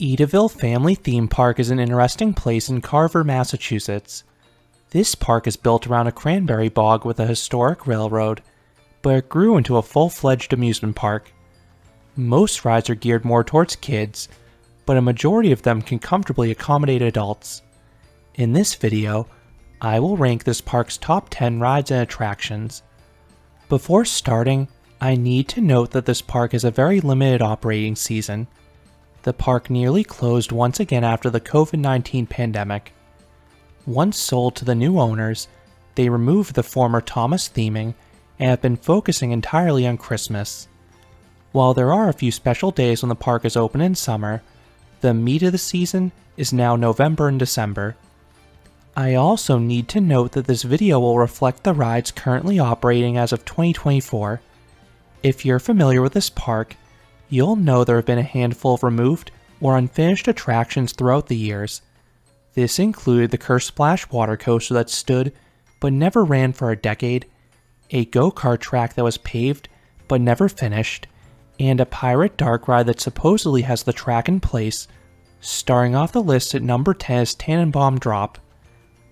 Edaville Family Theme Park is an interesting place in Carver, Massachusetts. This park is built around a cranberry bog with a historic railroad, but it grew into a full-fledged amusement park. Most rides are geared more towards kids, but a majority of them can comfortably accommodate adults. In this video, I will rank this park's top 10 rides and attractions. Before starting, I need to note that this park has a very limited operating season. The park nearly closed once again after the COVID-19 pandemic. Once sold to the new owners, they removed the former Thomas theming and have been focusing entirely on Christmas. While there are a few special days when the park is open in summer, the meat of the season is now November and December. I also need to note that this video will reflect the rides currently operating as of 2024. If you're familiar with this park, you'll know there have been a handful of removed or unfinished attractions throughout the years. This included the Curse Splash water coaster that stood but never ran for a decade, a go-kart track that was paved but never finished, and a pirate dark ride that supposedly has the track in place. Starting off the list at number 10 is Tannenbaum Drop.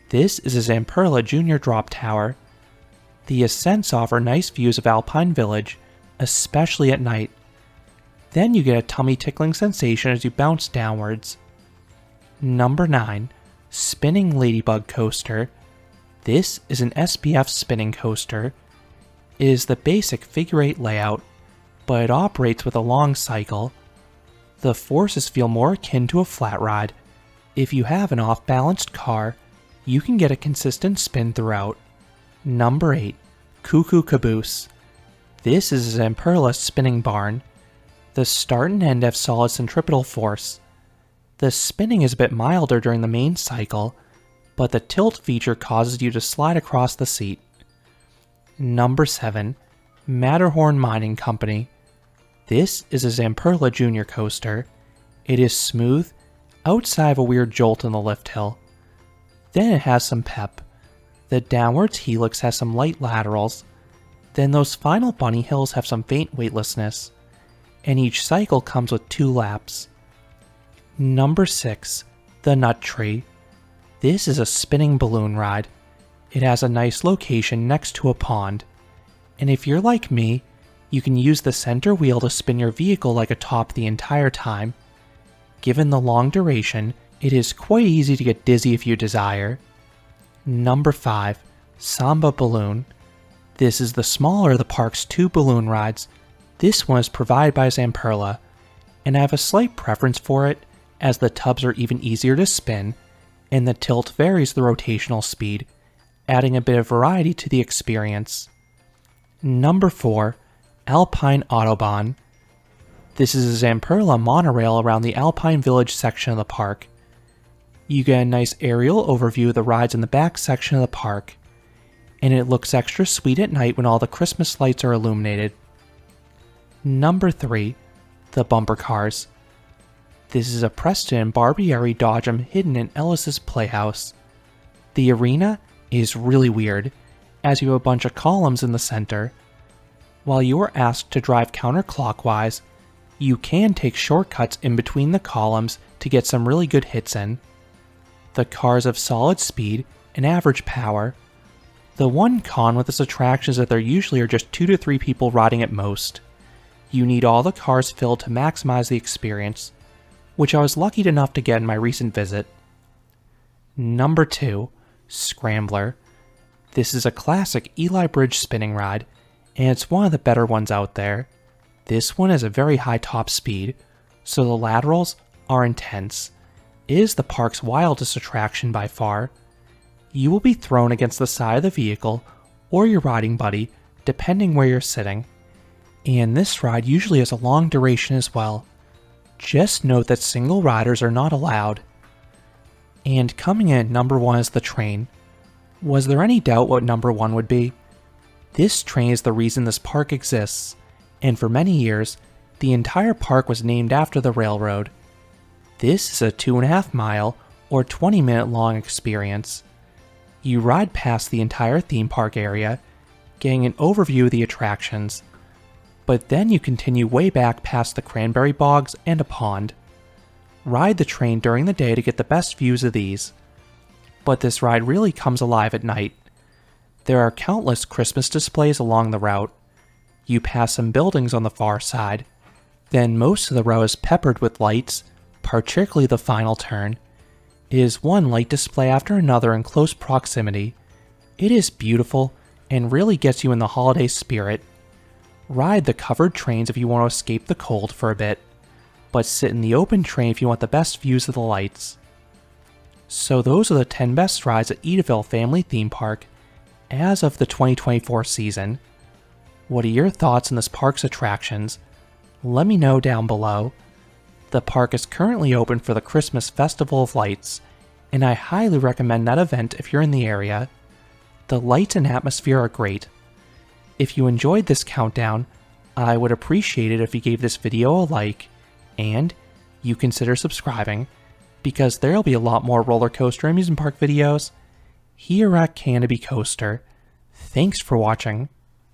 This is a Zamperla Junior drop tower. The ascents offer nice views of Alpine Village, especially at night. Then you get a tummy-tickling sensation as you bounce downwards. Number 9. Spinning Ladybug Coaster. This is an SBF spinning coaster. It is the basic figure-8 layout, but it operates with a long cycle. The forces feel more akin to a flat ride. If you have an off-balanced car, you can get a consistent spin throughout. Number 8. Cuckoo Caboose. This is a Zamperla spinning barn. The start and end have solid centripetal force. The spinning is a bit milder during the main cycle, but the tilt feature causes you to slide across the seat. Number 7. Matterhorn Mining Company. This is a Zamperla Junior coaster. It is smooth, outside of a weird jolt in the lift hill. Then it has some pep. The downwards helix has some light laterals. Then those final bunny hills have some faint weightlessness. And each cycle comes with 2 laps. Number 6. The Nut Tree. This is a spinning balloon ride. It has a nice location next to a pond. And if you're like me, you can use the center wheel to spin your vehicle like a top the entire time. Given the long duration, it is quite easy to get dizzy if you desire. Number 5. Samba Balloon. This is the smaller of the park's 2 balloon rides. This one is provided by Zamperla, and I have a slight preference for it as the tubs are even easier to spin, and the tilt varies the rotational speed, adding a bit of variety to the experience. Number 4. Alpine Autobahn. This is a Zamperla monorail around the Alpine Village section of the park. You get a nice aerial overview of the rides in the back section of the park, and it looks extra sweet at night when all the Christmas lights are illuminated. Number 3. The Bumper Cars. This is a Preston and Barbieri Dodgem hidden in Ellis's Playhouse. The arena is really weird, as you have a bunch of columns in the center. While you are asked to drive counterclockwise, you can take shortcuts in between the columns to get some really good hits in. The cars have solid speed and average power. The one con with this attraction is that there usually are just 2 to 3 people riding at most. You need all the cars filled to maximize the experience, which I was lucky enough to get in my recent visit. Number 2. Scrambler. This is a classic Eli Bridge spinning ride, and it's one of the better ones out there. This one has a very high top speed, so the laterals are intense. It is the park's wildest attraction by far. You will be thrown against the side of the vehicle or your riding buddy, depending where you're sitting. And this ride usually has a long duration as well. Just note that single riders are not allowed. And coming in at number 1 is the train. Was there any doubt what number 1 would be? This train is the reason this park exists, and for many years, the entire park was named after the railroad. This is a 2.5 mile or 20-minute long experience. You ride past the entire theme park area, getting an overview of the attractions, but then you continue way back past the cranberry bogs and a pond. Ride the train during the day to get the best views of these. But this ride really comes alive at night. There are countless Christmas displays along the route. You pass some buildings on the far side. Then most of the row is peppered with lights, particularly the final turn. It is one light display after another in close proximity. It is beautiful and really gets you in the holiday spirit. Ride the covered trains if you want to escape the cold for a bit, but sit in the open train if you want the best views of the lights. So those are the 10 best rides at Edaville Family Theme Park as of the 2024 season. What are your thoughts on this park's attractions? Let me know down below. The park is currently open for the Christmas Festival of Lights, and I highly recommend that event if you're in the area. The lights and atmosphere are great. If you enjoyed this countdown, I would appreciate it if you gave this video a like, and you consider subscribing, because there'll be a lot more roller coaster amusement park videos here at Canopy Coaster. Thanks for watching.